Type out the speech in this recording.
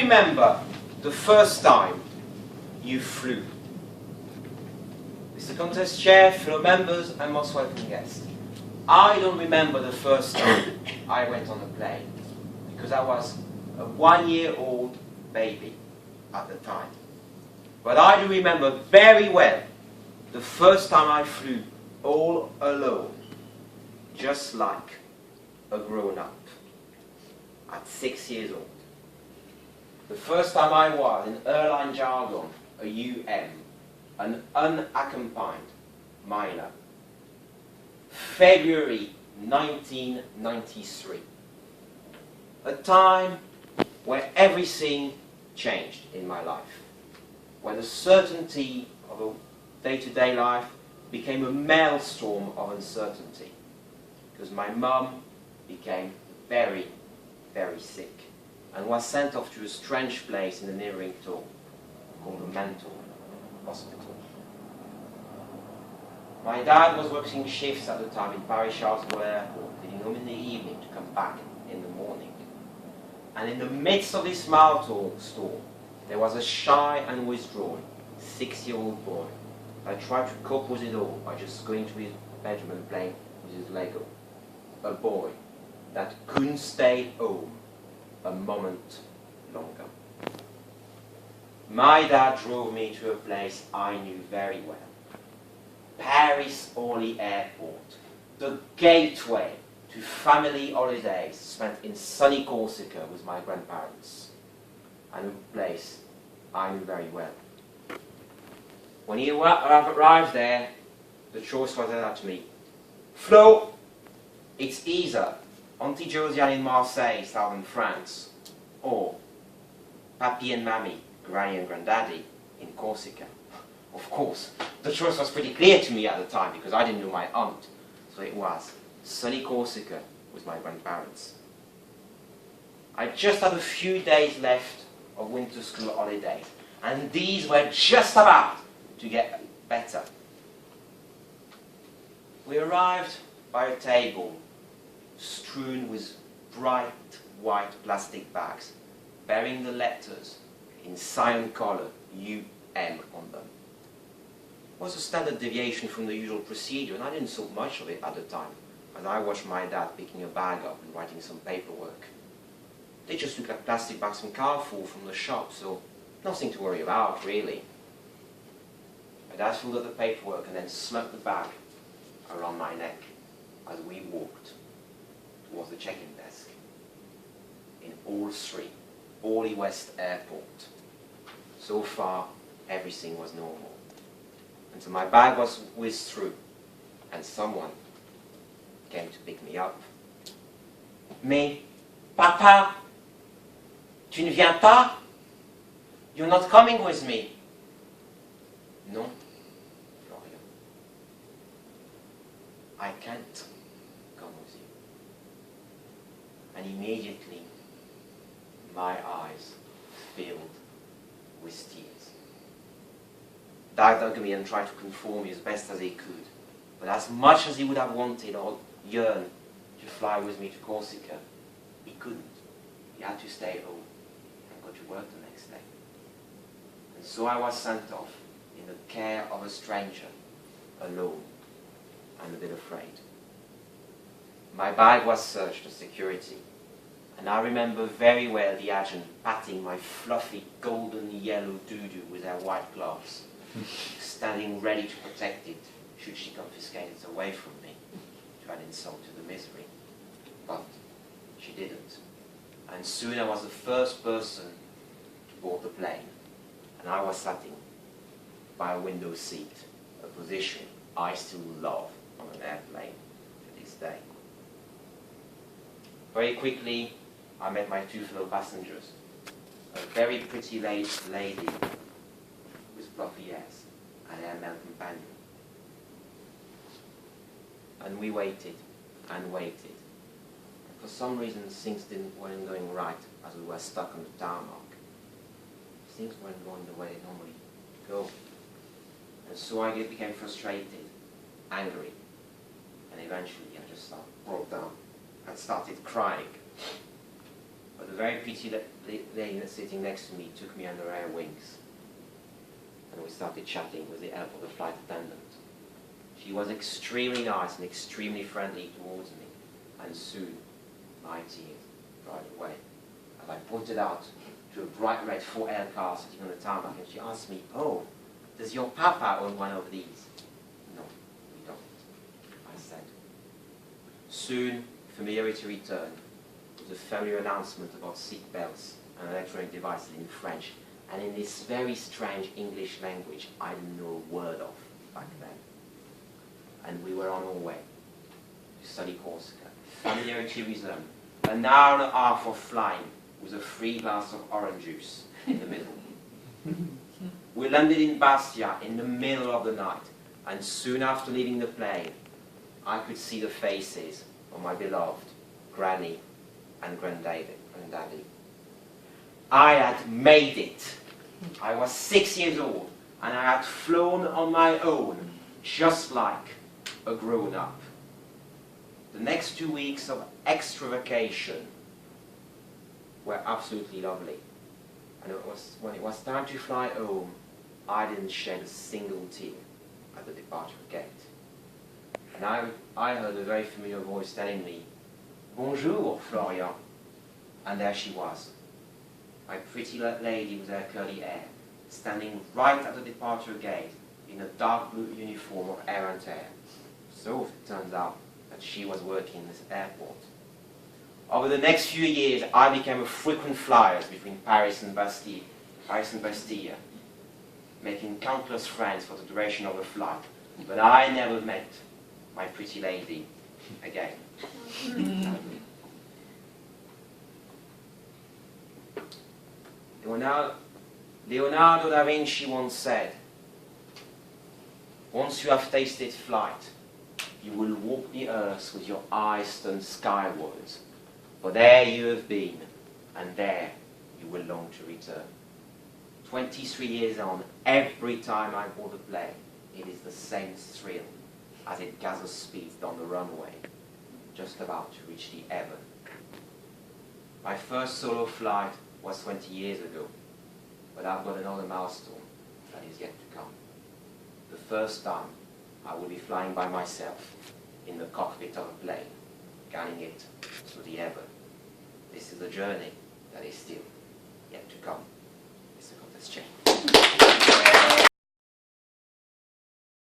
remember the first time you flew? Mr. Contest Chair, fellow members, and most welcome guests. I don't remember the first time I went on a plane, because I was a 1-year-old baby at the time. But I do remember very well the first time I flew all alone, just like a grown-up, at 6 years old. The first time I was, in airline jargon, a UM, an unaccompanied minor. February 1993. A time where everything changed in my life. When the certainty of a day-to-day life became a maelstrom of uncertainty. Because my mum became very, very sick and was sent off to a strange place in the neighbouring town called a mental hospital. My dad was working shifts at the time in Paris Charles de Gaulle Airport, leaving home in the evening to come back in the morning. And in the midst of this storm, there was a shy and withdrawn 6-year-old boy that tried to cope with it all by just going to his bedroom and playing with his Lego. A boy that couldn't stay home a moment longer. My dad drove me to a place I knew very well. Paris Orly Airport, the gateway to family holidays spent in sunny Corsica with my grandparents, and a place I knew very well. When he arrived there, the choice was there to me. Flo, it's either Auntie Josiane in Marseille, southern France, or Papi and Mammy, Granny and Granddaddy, in Corsica. Of course, the choice was pretty clear to me at the time because I didn't know my aunt. So it was sunny Corsica with my grandparents. I just had a few days left of winter school holidays, and these were just about to get better. We arrived by a table strewn with bright white plastic bags bearing the letters in cyan color UM on them. It was a standard deviation from the usual procedure, and I didn't thought much of it at the time, as I watched my dad picking a bag up and writing some paperwork. They just looked like plastic bags from Carrefour from the shop, so nothing to worry about, really. My dad filled up the paperwork and then slumped the bag around my neck as we walked towards the check-in desk in all three, Orly West Airport. So far, everything was normal. Until my bag was whizzed through, and someone came to pick me up. Mais, Papa, tu ne viens pas? You're not coming with me? Non, Florian. I can't come with you. And immediately, my eyes filled with tears. Dad hugged me and tried to conform me as best as he could. But as much as he would have wanted or yearned to fly with me to Corsica, he couldn't. He had to stay home and go to work the next day. And so I was sent off in the care of a stranger, alone and a bit afraid. My bag was searched for security, and I remember very well the agent patting my fluffy golden yellow doo-doo with her white gloves, standing ready to protect it should she confiscate it away from me to add insult to the misery. But she didn't. And soon I was the first person to board the plane, and I was sitting by a window seat, a position I still love on an airplane to this day. Very quickly, I met my two fellow passengers, a very pretty lady with fluffy hairs and her male companion. And we waited and waited. And for some reason, things weren't going right as we were stuck on the tarmac. Things weren't going the way they normally go. And so I became frustrated, angry, and eventually I just broke down and started crying. but the very pretty lady that's sitting next to me took me under her wings, and we started chatting with the help of the flight attendant. She was extremely nice and extremely friendly towards me, and soon my tears dried away as I pointed out to a bright red 4L car sitting on the tarmac, and she asked me, "Oh, does your papa own one of these?" "No, we don't," I said. Soon, familiarity returned with a familiar announcement about seat belts and electronic devices in French, and in this very strange English language I didn't know a word of back then. And we were on our way to study Corsica. Familiarity resumed. An hour and a half of flying with a free glass of orange juice in the middle. We landed in Bastia in the middle of the night, and soon after leaving the plane, I could see the faces of my beloved Granny and Granddaddy. I had made it. I was 6 years old, and I had flown on my own, just like a grown-up. The next 2 weeks of extra vacation were absolutely lovely. And when it was time to fly home, I didn't shed a single tear at the departure gate. And I heard a very familiar voice telling me, "Bonjour, Florian." And there she was, my pretty lady with her curly hair, standing right at the departure gate in a dark blue uniform of air and tear. So it turns out that she was working in this airport. Over the next few years, I became a frequent flyer between Paris and Bastille, making countless friends for the duration of the flight. But I never met my pretty lady again. Leonardo da Vinci once said, "Once you have tasted flight, you will walk the earth with your eyes turned skywards. For there you have been, and there you will long to return." 23 years on, every time I board a plane, it is the same thrill as it gathers speed down the runway, just about to reach the heaven. My first solo flight was 20 years ago, but I've got another milestone that is yet to come. The first time I will be flying by myself in the cockpit of a plane, guiding it through the heaven. This is a journey that is still yet to come. Mr. Contest Chair.